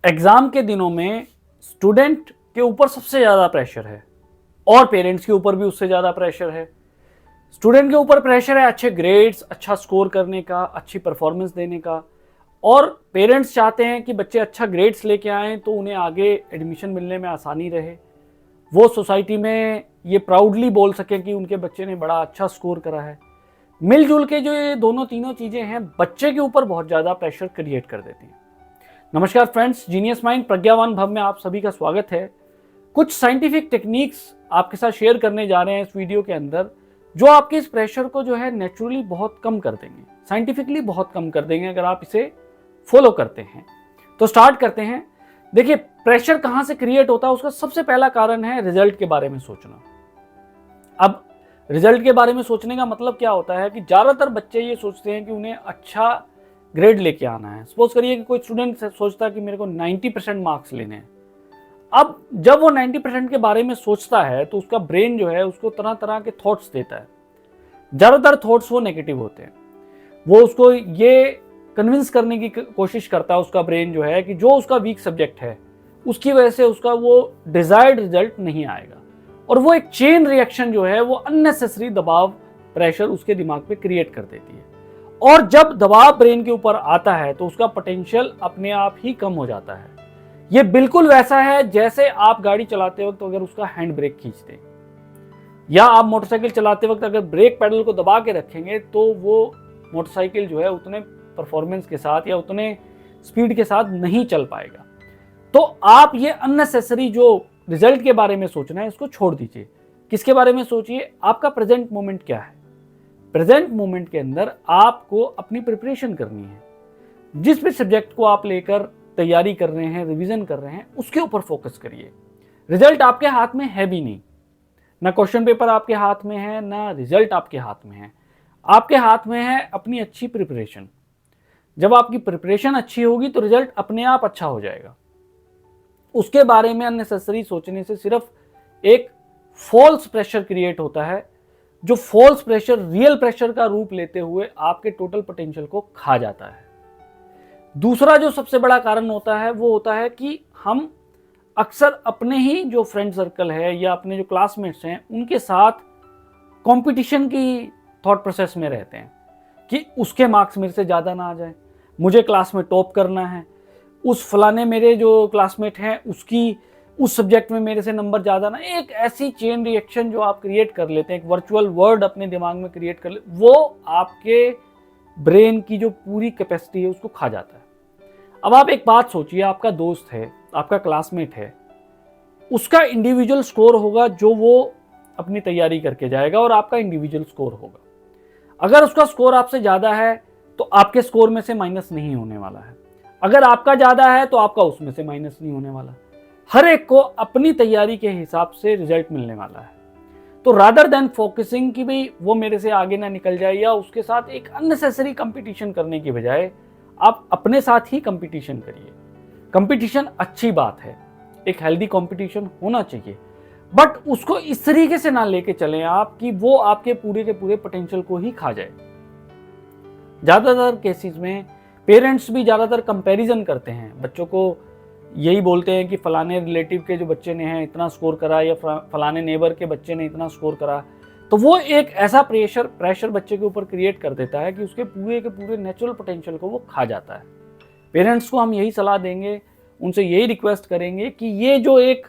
Exam के दिनों में स्टूडेंट के ऊपर सबसे ज़्यादा प्रेशर है और पेरेंट्स के ऊपर भी उससे ज़्यादा प्रेशर है। स्टूडेंट के ऊपर प्रेशर है अच्छे ग्रेड्स, अच्छा स्कोर करने का, अच्छी परफॉर्मेंस देने का, और पेरेंट्स चाहते हैं कि बच्चे अच्छा ग्रेड्स लेके आएँ तो उन्हें आगे एडमिशन मिलने में आसानी रहे, वो सोसाइटी में ये प्राउडली बोल सकें कि उनके बच्चे ने बड़ा अच्छा स्कोर करा है। मिलजुल के जो ये दोनों तीनों चीज़ें हैं बच्चे के ऊपर बहुत ज़्यादा प्रेशर क्रिएट कर देती हैं। नमस्कार फ्रेंड्स, जीनियस माइंड प्रज्ञावान भव में आप सभी का स्वागत है। कुछ साइंटिफिक टेक्निक्स आपके साथ शेयर करने जा रहे हैं इस वीडियो के अंदर, जो आपके इस प्रेशर को जो है नेचुरली बहुत कम कर देंगे, साइंटिफिकली बहुत कम कर देंगे अगर आप इसे फॉलो करते हैं। तो स्टार्ट करते हैं। देखिए, प्रेशर कहाँ से क्रिएट होता है, उसका सबसे पहला कारण है रिजल्ट के बारे में सोचना। अब रिजल्ट के बारे में सोचने का मतलब क्या होता है कि ज़्यादातर बच्चे ये सोचते हैं कि उन्हें अच्छा ग्रेड लेके आना है। सपोज करिए कि कोई स्टूडेंट सोचता है कि मेरे को 90% मार्क्स लेने हैं। अब जब वो 90% के बारे में सोचता है तो उसका ब्रेन जो है उसको तरह तरह के थॉट्स देता है। ज़्यादातर थॉट्स वो नेगेटिव होते हैं। वो उसको ये कन्विंस करने की कोशिश करता है, उसका ब्रेन जो है, कि जो उसका वीक सब्जेक्ट है उसकी वजह से उसका वो डिजायर्ड रिजल्ट नहीं आएगा, और वो एक चेन रिएक्शन जो है वो अननेसेसरी दबाव, प्रेशर उसके दिमाग पे क्रिएट कर देती है। और जब दबाव ब्रेन के ऊपर आता है तो उसका पोटेंशियल अपने आप ही कम हो जाता है। ये बिल्कुल वैसा है जैसे आप गाड़ी चलाते वक्त अगर उसका हैंड ब्रेक खींच दें, या आप मोटरसाइकिल चलाते वक्त अगर ब्रेक पेडल को दबा के रखेंगे तो वो मोटरसाइकिल जो है उतने परफॉर्मेंस के साथ या उतने स्पीड के साथ नहीं चल पाएगा। तो आप ये अननेसेसरी जो रिजल्ट के बारे में सोचना है इसको छोड़ दीजिए। किसके बारे में सोचिए? आपका प्रेजेंट मोमेंट क्या है। प्रेजेंट मोमेंट के अंदर आपको अपनी प्रिपरेशन करनी है। जिस भी सब्जेक्ट को आप लेकर तैयारी कर रहे हैं, रिवीजन कर रहे हैं, उसके ऊपर फोकस करिए। रिजल्ट आपके हाथ में है भी नहीं, ना क्वेश्चन पेपर आपके हाथ में है, ना रिजल्ट आपके हाथ में है। आपके हाथ में है अपनी अच्छी प्रिपरेशन। जब आपकी प्रिपरेशन अच्छी होगी तो रिजल्ट अपने आप अच्छा हो जाएगा। उसके बारे में अननेसेसरी सोचने से सिर्फ एक फॉल्स प्रेशर क्रिएट होता है, जो फॉल्स प्रेशर रियल प्रेशर का रूप लेते हुए आपके टोटल पोटेंशियल को खा जाता है। दूसरा जो सबसे बड़ा कारण होता है वो होता है कि हम अक्सर अपने ही जो फ्रेंड सर्कल है या अपने जो क्लासमेट्स हैं उनके साथ कंपटीशन की थॉट प्रोसेस में रहते हैं कि उसके मार्क्स मेरे से ज़्यादा ना आ जाए, मुझे क्लास में टॉप करना है, उस फलाने मेरे जो क्लासमेट हैं उसकी उस सब्जेक्ट में मेरे से नंबर ज़्यादा ना। एक ऐसी चेन रिएक्शन जो आप क्रिएट कर लेते हैं, एक वर्चुअल वर्ल्ड अपने दिमाग में क्रिएट कर ले, वो आपके ब्रेन की जो पूरी कैपेसिटी है उसको खा जाता है। अब आप एक बात सोचिए, आपका दोस्त है, आपका क्लासमेट है, उसका इंडिविजुअल स्कोर होगा जो वो अपनी तैयारी करके जाएगा, और आपका इंडिविजुअल स्कोर होगा। अगर उसका स्कोर आपसे ज़्यादा है तो आपके स्कोर में से माइनस नहीं होने वाला है, अगर आपका ज़्यादा है तो आपका उसमें से माइनस नहीं होने वाला। हर एक को अपनी तैयारी के हिसाब से रिजल्ट मिलने वाला है। तो रादर देन फोकसिंग कि भाई वो मेरे से आगे ना निकल जाए या उसके साथ एक अननेसेसरी कंपटीशन करने की बजाय आप अपने साथ ही कंपटीशन करिए। कंपटीशन अच्छी बात है, एक हेल्दी कंपटीशन होना चाहिए, बट उसको इस तरीके से ना लेके चलें आप कि वो आपके पूरे के पूरे पोटेंशियल को ही खा जाए। ज़्यादातर केसेस में पेरेंट्स भी ज़्यादातर कंपैरिजन करते हैं, बच्चों को यही बोलते हैं कि फलाने रिलेटिव के जो बच्चे ने हैं इतना स्कोर करा, या फलाने नेबर के बच्चे ने इतना स्कोर करा। तो वो एक ऐसा प्रेशर बच्चे के ऊपर क्रिएट कर देता है कि उसके पूरे के पूरे नेचुरल पोटेंशियल को वो खा जाता है। पेरेंट्स को हम यही सलाह देंगे, उनसे यही रिक्वेस्ट करेंगे कि ये जो एक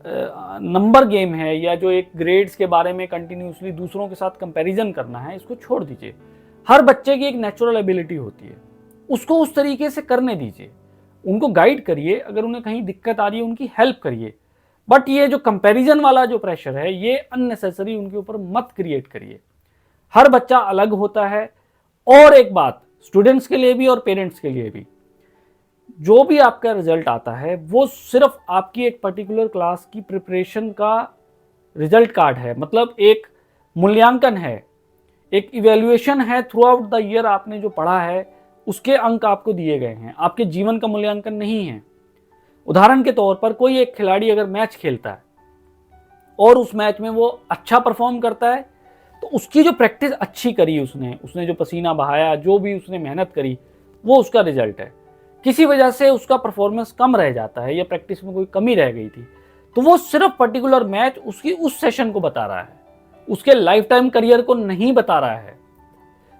नंबर गेम है या जो एक ग्रेड्स के बारे में कंटिन्यूसली दूसरों के साथ कंपैरिजन करना है, इसको छोड़ दीजिए। हर बच्चे की एक नेचुरल एबिलिटी होती है, उसको उस तरीके से करने दीजिए। उनको गाइड करिए, अगर उन्हें कहीं दिक्कत आ रही है उनकी हेल्प करिए, बट ये जो कंपैरिजन वाला जो प्रेशर है ये अननेसेसरी उनके ऊपर मत क्रिएट करिए। हर बच्चा अलग होता है। और एक बात स्टूडेंट्स के लिए भी और पेरेंट्स के लिए भी, जो भी आपका रिजल्ट आता है वो सिर्फ आपकी एक पर्टिकुलर क्लास की प्रिपरेशन का रिजल्ट कार्ड है, मतलब एक मूल्यांकन है, एक इवैल्यूएशन है। थ्रू आउट द ईयर आपने जो पढ़ा है उसके अंक आपको दिए गए हैं, आपके जीवन का मूल्यांकन नहीं है। उदाहरण के तौर पर कोई एक खिलाड़ी अगर मैच खेलता है और उस मैच में वो अच्छा परफॉर्म करता है तो उसकी जो प्रैक्टिस अच्छी करी उसने जो पसीना बहाया, जो भी उसने मेहनत करी, वो उसका रिजल्ट है। किसी वजह से उसका परफॉर्मेंस कम रह जाता है या प्रैक्टिस में कोई कमी रह गई थी, तो वो सिर्फ पर्टिकुलर मैच उसकी उस सेशन को बता रहा है, उसके लाइफ टाइम करियर को नहीं बता रहा है।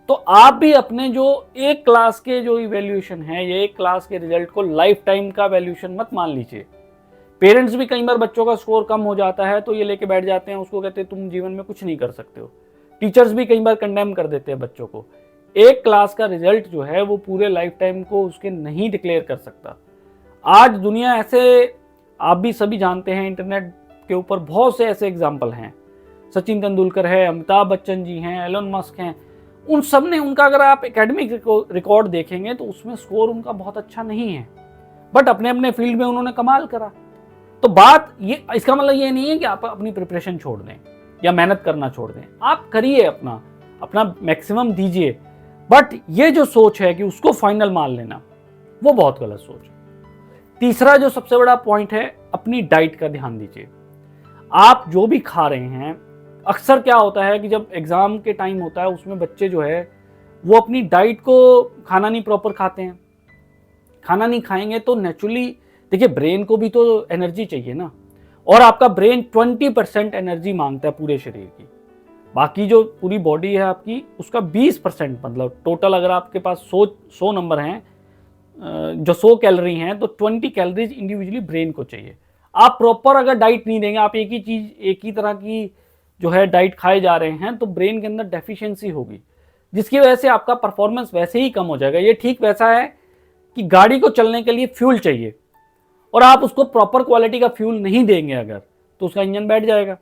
तो आप भी अपने जो एक क्लास के जो इवैल्यूएशन है या एक क्लास के रिजल्ट को लाइफ टाइम का वैल्यूएशन मत मान लीजिए। पेरेंट्स भी कई बार बच्चों का स्कोर कम हो जाता है तो ये लेके बैठ जाते हैं, उसको कहते हैं तुम जीवन में कुछ नहीं कर सकते हो। टीचर्स भी कई बार कंडेम कर देते हैं बच्चों को। एक क्लास का रिजल्ट जो है वो पूरे लाइफ टाइम को उसके नहीं डिक्लेयर कर सकता। आज दुनिया ऐसे, आप भी सभी जानते हैं, इंटरनेट के ऊपर बहुत से ऐसे एग्जाम्पल हैं। सचिन तेंदुलकर है, अमिताभ बच्चन जी हैं, एलोन मस्क हैं, उन सब ने, उनका अगर आप एकेडमिक रिकॉर्ड देखेंगे तो उसमें स्कोर उनका बहुत अच्छा नहीं है, बट अपने अपने फील्ड में उन्होंने कमाल करा। तो बात ये, इसका मतलब ये नहीं है कि आप अपनी प्रिपरेशन छोड़ दें या मेहनत करना छोड़ दें। आप करिए, अपना मैक्सिमम दीजिए, बट ये जो सोच है कि उसको फाइनल मान लेना, वो बहुत गलत सोच है। तीसरा जो सबसे बड़ा पॉइंट है, अपनी डाइट का ध्यान दीजिए। आप जो भी खा रहे हैं, अक्सर क्या होता है कि जब एग्जाम के टाइम होता है उसमें बच्चे जो है वो अपनी डाइट को खाना नहीं प्रॉपर खाते हैं। खाना नहीं खाएंगे तो नेचुरली, देखिए ब्रेन को भी तो एनर्जी चाहिए ना, और आपका ब्रेन 20% एनर्जी मांगता है पूरे शरीर की। बाकी जो पूरी बॉडी है आपकी, उसका 20%, मतलब टोटल अगर आपके पास 100 नंबर हैं, जो 100 कैलोरी हैं, तो 20 कैलोरीज इंडिविजुअली ब्रेन को चाहिए। आप प्रॉपर अगर डाइट नहीं देंगे, आप एक ही चीज, एक ही तरह की जो है डाइट खाए जा रहे हैं, तो ब्रेन के अंदर डेफिशिएंसी होगी, जिसकी वजह से आपका परफॉर्मेंस वैसे ही कम हो जाएगा। ये ठीक वैसा है कि गाड़ी को चलने के लिए फ्यूल चाहिए और आप उसको प्रॉपर क्वालिटी का फ्यूल नहीं देंगे अगर, तो उसका इंजन बैठ जाएगा।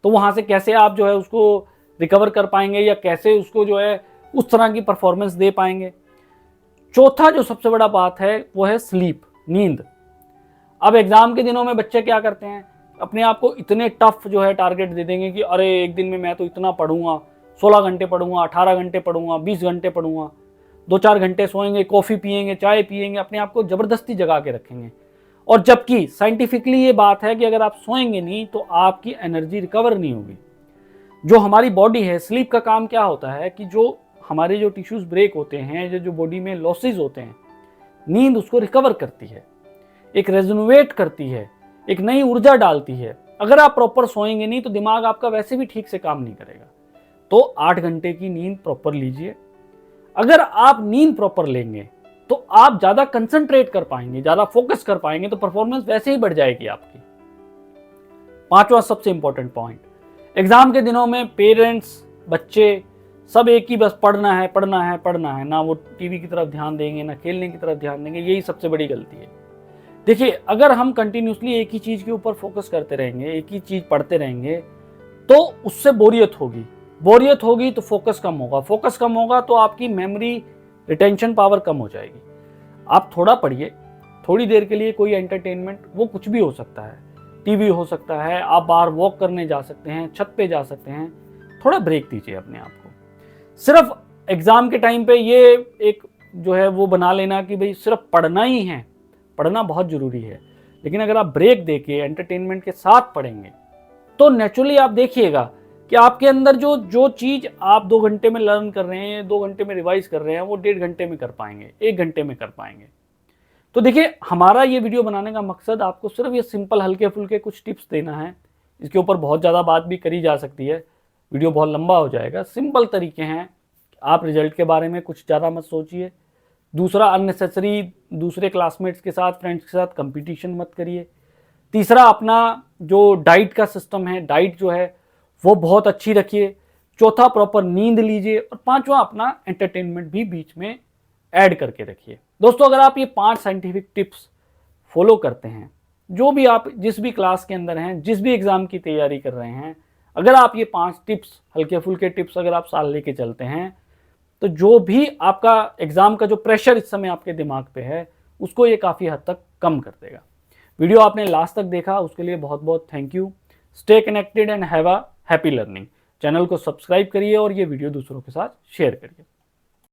तो वहां से कैसे आप जो है उसको रिकवर कर पाएंगे या कैसे उसको जो है उस तरह की परफॉर्मेंस दे पाएंगे। चौथा जो सबसे बड़ा बात है वो है स्लीप, नींद। अब एग्जाम के दिनों में बच्चे क्या करते हैं, अपने आप को इतने टफ जो है टारगेट दे देंगे कि अरे एक दिन में मैं तो इतना पढ़ूंगा, 16 घंटे पढ़ूंगा, 18 घंटे पढ़ूंगा, 20 घंटे पढ़ूंगा, 2-4 घंटे सोएंगे, कॉफ़ी पिएंगे, चाय पिएंगे, अपने आप को ज़बरदस्ती जगा के रखेंगे। और जबकि साइंटिफिकली ये बात है कि अगर आप सोएंगे नहीं तो आपकी एनर्जी रिकवर नहीं होगी। जो हमारी बॉडी है, स्लीप का काम क्या होता है कि जो हमारे जो टिश्यूज ब्रेक होते हैं, जो बॉडी में लॉसेज होते हैं, नींद उसको रिकवर करती है, एक रेजोनेट करती है, एक नई ऊर्जा डालती है। अगर आप प्रॉपर सोएंगे नहीं तो दिमाग आपका वैसे भी ठीक से काम नहीं करेगा। तो 8 घंटे की नींद प्रॉपर लीजिए। अगर आप नींद प्रॉपर लेंगे तो आप ज्यादा कंसंट्रेट कर पाएंगे, ज्यादा फोकस कर पाएंगे, तो परफॉर्मेंस वैसे ही बढ़ जाएगी आपकी। पांचवा सबसे इंपॉर्टेंट पॉइंट, एग्जाम के दिनों में पेरेंट्स, बच्चे सब एक ही बस पढ़ना है पढ़ना है पढ़ना है, ना वो टीवी की तरफ ध्यान देंगे ना खेलने की तरफ ध्यान देंगे। यही सबसे बड़ी गलती है। देखिए, अगर हम कंटिन्यूसली एक ही चीज के ऊपर फोकस करते रहेंगे, एक ही चीज पढ़ते रहेंगे, तो उससे बोरियत होगी। बोरियत होगी तो फोकस कम होगा, फोकस कम होगा तो आपकी मेमोरी रिटेंशन पावर कम हो जाएगी। आप थोड़ा पढ़िए, थोड़ी देर के लिए कोई एंटरटेनमेंट, वो कुछ भी हो सकता है, टीवी हो सकता है, आप बाहर वॉक करने जा सकते हैं, छत पे जा सकते हैं, थोड़ा ब्रेक दीजिए अपने आप को। सिर्फ एग्जाम के टाइम पे ये एक जो है वो बना लेना कि भाई सिर्फ पढ़ना ही है, पढ़ना बहुत जरूरी है, लेकिन अगर आप ब्रेक देके एंटरटेनमेंट के साथ पढ़ेंगे तो नेचुरली आप देखिएगा कि आपके अंदर जो चीज आप 2 घंटे में लर्न कर रहे हैं, 2 घंटे में रिवाइज कर रहे हैं, वो 1.5 घंटे में कर पाएंगे, 1 घंटे में कर पाएंगे। तो देखिए, हमारा ये वीडियो बनाने का मकसद आपको सिर्फ ये सिंपल हल्के फुल्के कुछ टिप्स देना है। इसके ऊपर बहुत ज़्यादा बात भी करी जा सकती है, वीडियो बहुत लंबा हो जाएगा। सिंपल तरीके हैं, आप रिजल्ट के बारे में कुछ ज़्यादा मत सोचिए। दूसरा, अननेसेसरी दूसरे क्लासमेट्स के साथ, फ्रेंड्स के साथ कंपटीशन मत करिए। तीसरा, अपना जो डाइट का सिस्टम है, डाइट जो है वो बहुत अच्छी रखिए। चौथा, प्रॉपर नींद लीजिए। और पांचवा, अपना एंटरटेनमेंट भी बीच में ऐड करके रखिए। दोस्तों, अगर आप ये 5 साइंटिफिक टिप्स फॉलो करते हैं, जो भी आप जिस भी क्लास के अंदर हैं, जिस भी एग्जाम की तैयारी कर रहे हैं, अगर आप ये 5 टिप्स, हल्के फुल्के टिप्स अगर आप साल लेके चलते हैं, तो जो भी आपका एग्जाम का जो प्रेशर इस समय आपके दिमाग पे है, उसको ये काफ़ी हद तक कम कर देगा। वीडियो आपने लास्ट तक देखा, उसके लिए बहुत बहुत thank you. Stay connected and have a happy learning. Channel को सब्सक्राइब करिए और ये वीडियो दूसरों के साथ शेयर करिए।